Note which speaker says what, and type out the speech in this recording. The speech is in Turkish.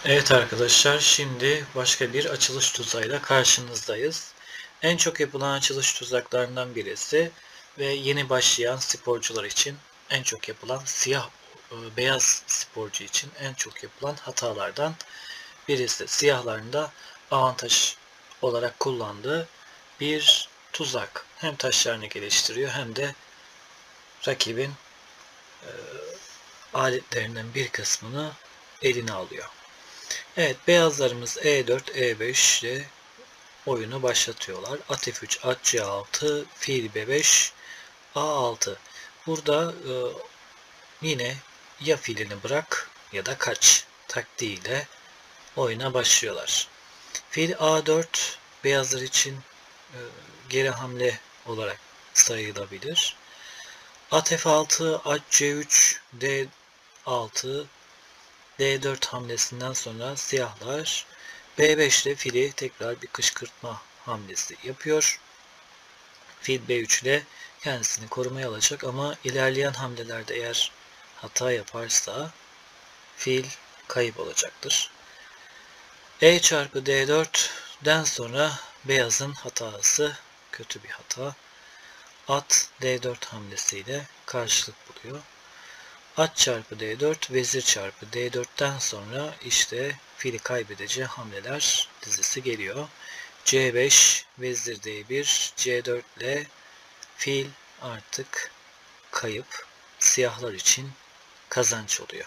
Speaker 1: Evet arkadaşlar, şimdi başka bir açılış tuzağıyla karşınızdayız. En çok yapılan açılış tuzaklarından birisi ve yeni başlayan sporcular için en çok yapılan beyaz sporcu için en çok yapılan hatalardan birisi. Siyahların da avantaj olarak kullandığı bir tuzak. Hem taşlarını geliştiriyor hem de rakibin aletlerinden bir kısmını eline alıyor. Evet, beyazlarımız E4, E5 ile oyunu başlatıyorlar. At F3, at C6, fil B5, A6. Burada yine ya filini bırak ya da kaç taktiğiyle oyuna başlıyorlar. Fil A4 beyazlar için e, geri hamle olarak sayılabilir. At F6, at C3, D6, D4 hamlesinden sonra siyahlar B5 ile fili tekrar bir kışkırtma hamlesi yapıyor. Fil B3 ile kendisini korumaya alacak ama ilerleyen hamlelerde eğer hata yaparsa fil kayıp olacaktır. E çarpı D4'den sonra beyazın hatası kötü bir hata. At D4 hamlesiyle karşılık buluyor. At çarpı D4, vezir çarpı D4'ten sonra işte fili kaybedeceği hamleler dizisi geliyor. C5, vezir D1, C4 ile fil artık kayıp, siyahlar için kazanç oluyor.